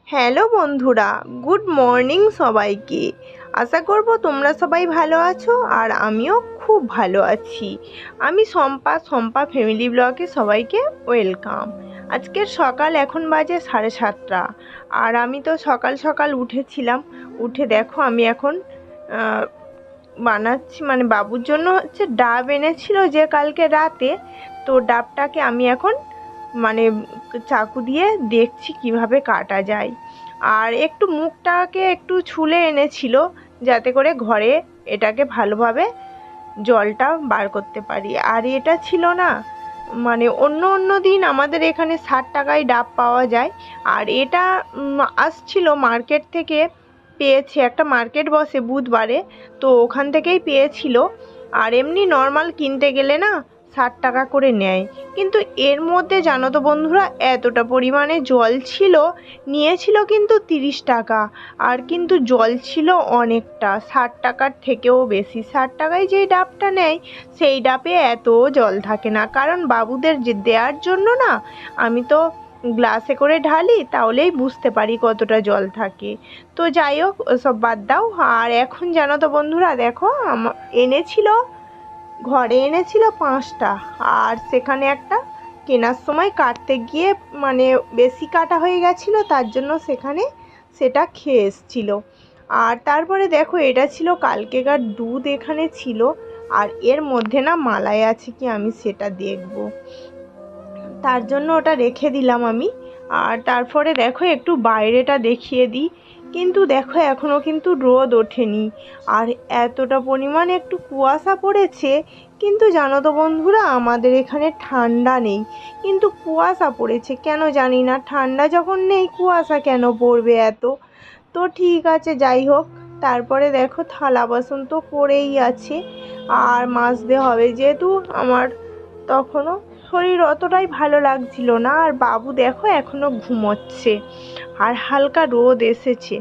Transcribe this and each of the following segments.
Hello বন্ধুরা, good morning সবাইকে। আশা করব তোমরা সবাই ভালো আছো আর আমিও খুব ভালো আছি। আমি শম্পা ফ্যামিলি ব্লগে সবাইকে ওয়েলকাম। আজকের সকাল এখন বাজে 7:30 আর আমি তো সকাল সকাল উঠেছিলাম। উঠে দেখো আমি এখন বানাচ্ছি, মানে বাবুর জন্য হচ্ছে ডাব এনেছিল যে কালকে রাতে, তো ডাবটাকে আমি এখন মানে চাকু দিয়ে দেখছি কিভাবে কাটা যায়। আর একটু মুখটাকে একটু ছুলে এনেছিল যাতে করে ঘরে এটাকে ভালোভাবে জলটা বার করতে পারি। আর এটা ছিল না, মানে অন্য দিন আমাদের এখানে 60 টাকায় ডাব পাওয়া যায়, আর এটা আসছিল মার্কেট থেকে, পেয়েছে, একটা মার্কেট বসে বুধবারে, তো ওখান থেকেই পেয়েছিল। আর এমনি নর্মাল কিনতে গেলে না 60 টাকা করে নেয়, কিন্তু এর মধ্যে জানো তো বন্ধুরা এতটা পরিমাণে জল ছিল, নিয়েছিল কিন্তু 30 টাকা। আর কিন্তু জল ছিল অনেকটা, 60 টাকার থেকেও বেশি। 60 টাকায় যেই ডাবটা নেয় সেই ডাবে এত জল থাকে না, কারণ বাবুদের যে দেওয়ার জন্য না, আমি তো গ্লাসে করে ঢালি, তাহলেই বুঝতে পারি কতটা জল থাকে। তো যাই হোক, ওসব বাদ দাও। আর এখন জানো তো বন্ধুরা দেখো ঘরে এনেছিল 5টা, আর সেখানে একটা কেনার সময় কাটতে গিয়ে মানে বেশি কাটা হয়ে গেছিলো, তার জন্য সেটা খেয়ে এসছিল। আর তারপরে দেখো এটা ছিল কালকেকার দুধ এখানে ছিল, আর এর মধ্যে না মালাই আছে কি আমি সেটা দেখব, তার জন্য ওটা রেখে দিলাম আমি। আর তারপরে দেখো একটু বাইরেটা দেখিয়ে দিই, কিন্তু দেখো এখনও কিন্তু রোদ ওঠেনি, আর এতটা পরিমাণে একটু কুয়াশা পড়েছে। কিন্তু জানো তো বন্ধুরা আমাদের এখানে ঠান্ডা নেই, কিন্তু কুয়াশা পড়েছে কেন জানি না। ঠান্ডা যখন নেই কুয়াশা কেন পড়বে এত? তো ঠিক আছে, যাই হোক। তারপরে দেখো থালা বাসন তো পড়েই আছে, আর মাজতে হবে, যেহেতু আমার তখনও শরীর অতটাই ভালো লাগছিল না। আর বাবু দেখো এখনো ঘুমোচ্ছে, আর হালকা রোদ এসেছে,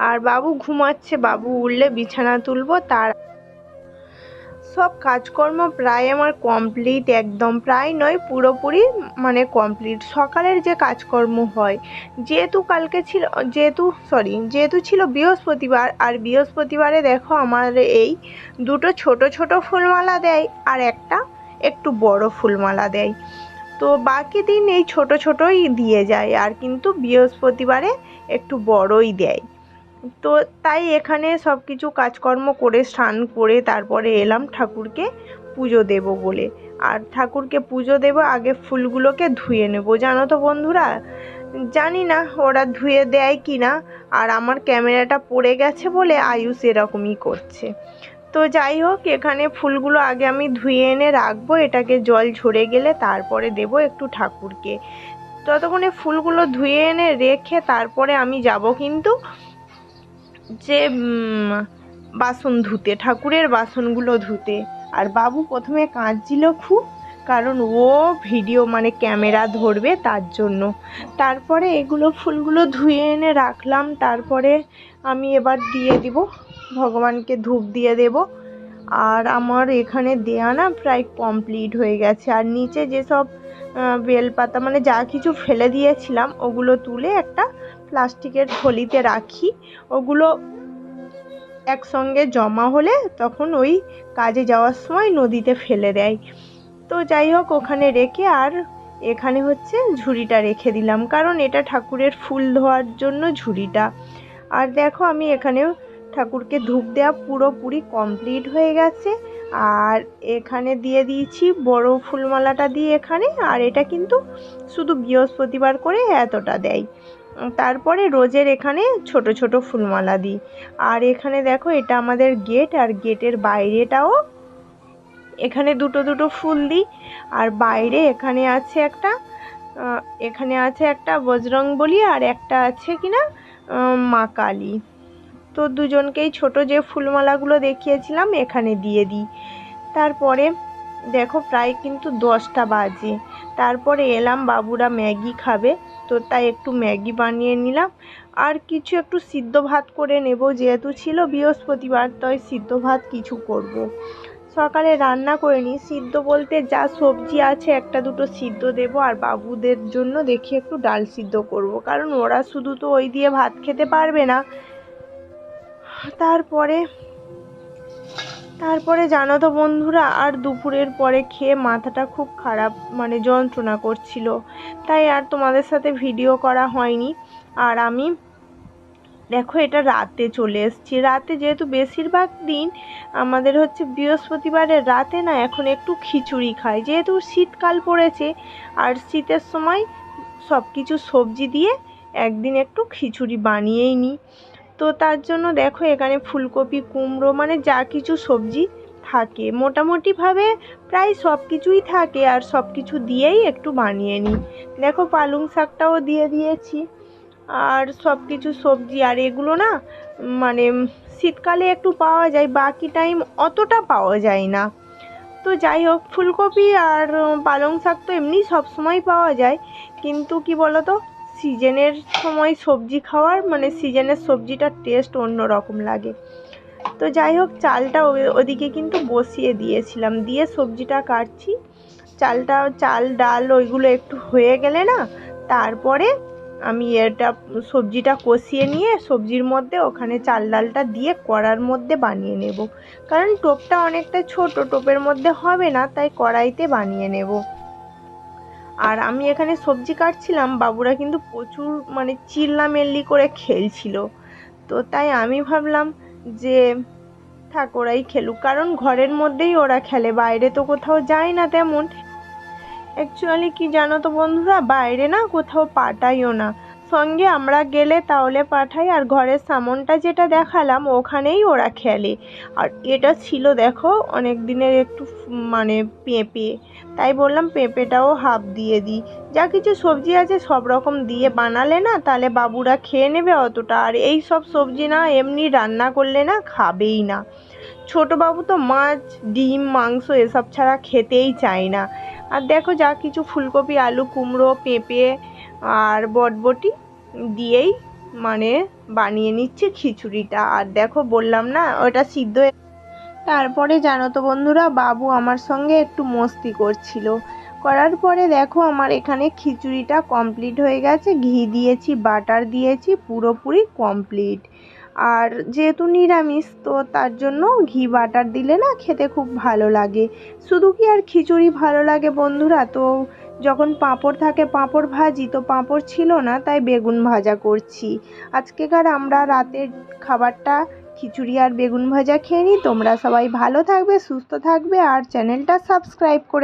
আর বাবু ঘুমাচ্ছে। বাবু উঠলে বিছানা তুলবো। তার সব কাজকর্ম প্রায় আমার কমপ্লিট, একদম প্রায় নয়, পুরোপুরি মানে কমপ্লিট। সকালের যে কাজকর্ম হয়, যেহেতু ছিল বৃহস্পতিবার, আর বৃহস্পতিবারে দেখো আমার এই দুটো ছোট ছোট ফুলমালা দেয়, আর একটা একটু বড় ফুলমালা দেয়। তো বাকি দিন এই ছোট ছোটই দিয়ে যায়, আর কিন্তু বৃহস্পতিবারে একটু বড়ই দেয়। তো তাই এখানে সব কিছু কাজকর্ম করে স্নান করে তারপরে এলাম ঠাকুরকে পুজো দেব বলে। আর ঠাকুরকে পুজো দেব আগে ফুলগুলোকে ধুয়ে নেব। জানো তো বন্ধুরা, জানি না ওরা ধুয়ে দেয় কি না, আর আমার ক্যামেরাটা পড়ে গেছে বলে আয়ুষ এরকমই করছে। তো যাই হোক, এখানে ফুলগুলো আগে আমি ধুয়ে এনে রাখবো, এটাকে জল ঝরে গেলে তারপরে দেব একটু ঠাকুরকে। ততক্ষণে ফুলগুলো ধুয়ে এনে রেখে তারপরে আমি যাব কিন্তু যে বাসন ধুতে, ঠাকুরের বাসনগুলো ধুতে। আর বাবু প্রথমে কাঁদছিল খুব, কারণ ও ভিডিও মানে ক্যামেরা ধরবে তার জন্য। তারপরে এগুলো ফুলগুলো ধুয়ে এনে রাখলাম, তারপরে আমি এবার দিয়ে দিব, ভগবানকে ধূপ দিয়ে দেব। আর আমার এখানে দেয়া না প্রায় কমপ্লিট হয়ে গেছে। আর নিচে যেসব বেলপাতা মানে যা কিছু ফেলে দিয়েছিলাম ওগুলো তুলে একটা প্লাস্টিকের থলিতে রাখি, ওগুলো একসঙ্গে জমা হলে তখন ওই কাজে যাওয়ার সময় নদীতে ফেলে দেয়। তো যাই হোক, ওখানে রেখে আর এখানে হচ্ছে ঝুড়িটা রেখে দিলাম, কারণ এটা ঠাকুরের ফুল ধোয়ার জন্য ঝুড়িটা। আর দেখো আমি এখানেও ঠাকুরকে ধূপ দেওয়া পুরোপুরি কমপ্লিট হয়ে গেছে। আর এখানে দিয়ে দিয়েছি বড় ফুলমালাটা দিয়ে এখানে, আর এটা কিন্তু শুধু বৃহস্পতিবার করে এতটা দেয়। তারপরে রোজের এখানে ছোট ছোট ফুলমালা দিই। আর এখানে দেখো এটা আমাদের গেট, আর গেটের বাইরেটাও এখানে দুটো দুটো ফুল দিই। আর বাইরে এখানে আছে একটা বজরংবলী, আর একটা আছে কিনা মা কালী। তো দুজনকেই ছোট যে ফুলমালাগুলো দেখিয়েছিলাম এখানে দিয়ে দিই। তারপরে দেখো প্রায় কিন্তু 10টা বাজে। তারপরে এলাম, বাবুরা ম্যাগি খাবে, তো তাই একটু ম্যাগি বানিয়ে নিলাম। আর কিছু একটু সিদ্ধ ভাত করে নেব, যেহেতু ছিল বৃহস্পতিবার, তাই সিদ্ধ ভাত কিছু করব। সকালে রান্না করিনি, সিদ্ধ বলতে যা সবজি আছে একটা দুটো সিদ্ধ দেবো, আর বাবুদের জন্য দেখি একটু ডাল সিদ্ধ করব, কারণ ওরা শুধু তো ওই দিয়ে ভাত খেতে পারবে না। তারপরে জানো তো বন্ধুরা, আর দুপুরের পরে খেয়ে মাথাটা খুব খারাপ মানে যন্ত্রণা করছিল, তাই আর তোমাদের সাথে ভিডিও করা হয়নি। আর আমি দেখো এটা রাতে চলে এসেছি। রাতে যেহেতু বেশিরভাগ দিন আমাদের হচ্ছে বৃহস্পতিবারের রাতে না এখন একটু খিচুড়ি খাই, যেহেতু শীতকাল পড়েছে আর শীতের সময় সব কিছু সবজি দিয়ে একদিন একটু খিচুড়ি বানিয়েই নিই। তো তার জন্য দেখো এখানে ফুলকপি, কুমড়ো মানে যা কিছু সবজি থাকে মোটামুটিভাবে প্রায় সব কিছুই থাকে, আর সব কিছু দিয়েই একটু বানিয়ে নিই। দেখো পালং শাকটাও দিয়ে দিয়েছি, আর সব কিছু সবজি। আর এগুলো না মানে শীতকালে একটু পাওয়া যায়, বাকি টাইম অতটা পাওয়া যায় না। তো যাই হোক, ফুলকপি আর পালং শাক তো এমনি সব সময় পাওয়া যায়, কিন্তু কি বলো তো, সিজনের সময় সবজি খাওয়ার মানে সিজনের সবজিটার টেস্ট অন্য রকম লাগে। তো যাই হোক, চালটা ওদিকে কিন্তু বসিয়ে দিয়েছিলাম, দিয়ে সবজিটা কাটছি। চাল ডাল ওইগুলো একটু হয়ে গেলে না, তারপরে আমি সবজিটা কষিয়ে নিয়ে সবজির মধ্যে ওখানে চাল ডালটা দিয়ে কড়ার মধ্যে বানিয়ে নেব, কারণ টোপটা অনেকটা ছোট, টোপের মধ্যে হবে না, তাই কড়াইতে বানিয়ে নেব। আর আমি এখানে সবজি কাটছিলাম, বাবুরা কিন্তু প্রচুর মানে চিল্লামিল্লি করে খেলছিল। তো তাই আমি ভাবলাম যে থাক ওরাই খেলুক, কারণ ঘরের মধ্যেই ওরা খেলে, বাইরে তো কোথাও যায় না তেমন। অ্যাকচুয়ালি কি জানো তো বন্ধুরা, বাইরে না কোথাও পাঠাইও না, সঙ্গে আমরা গেলে তাহলে পাঠাই, আর ঘরের সামনটা যেটা দেখালাম ওখানেই ওরা খেলে। আর এটা ছিল দেখো অনেক দিনের একটু মানে পেঁপে, তাই বললাম পেঁপেটাও হাফ দিয়ে দিই। যা কিছু সবজি আছে সব রকম দিয়ে বানালে না তাহলে বাবুরা খেয়ে নেবে অতটা, আর এই সব সবজি না এমনি রান্না করলে না খাবেই না। ছোট বাবু তো মাছ, ডিম, মাংস এসব ছাড়া খেতেই চায় না। আর দেখো যা কিছু ফুলকপি, আলু, কুমড়ো, পেঁপে আর বটবটি দিয়েই মানে বানিয়ে নিচ্ছে খিচুড়িটা। আর দেখো বললাম না ওটা সিদ্ধ তারপরে জানো তো বন্ধুরা, বাবু আমার সঙ্গে একটু মস্তি করছিল, করার পরে দেখো আমার এখানে খিচুড়িটা কমপ্লিট হয়ে গেছে। ঘি দিয়েছি, বাটার দিয়েছি, পুরোপুরি কমপ্লিট। আর যেহেতু নিরামিষ তো তার জন্য ঘি বাটার দিলে না খেতে খুব ভালো লাগে। শুধু কি আর খিচুড়ি ভালো লাগে বন্ধুরা, তো যখন পাঁপড় থাকে পাঁপড় ভাজি, তো পাঁপড় ছিল না তাই বেগুন ভাজা করছি। আজকেকার আমরা রাতের খাবারটা খিচুড়ি আর বেগুন ভাজা খেয়ে নিই। তোমরা সবাই ভালো থাকবে, সুস্থ থাকবে, আর চ্যানেলটা সাবস্ক্রাইব করে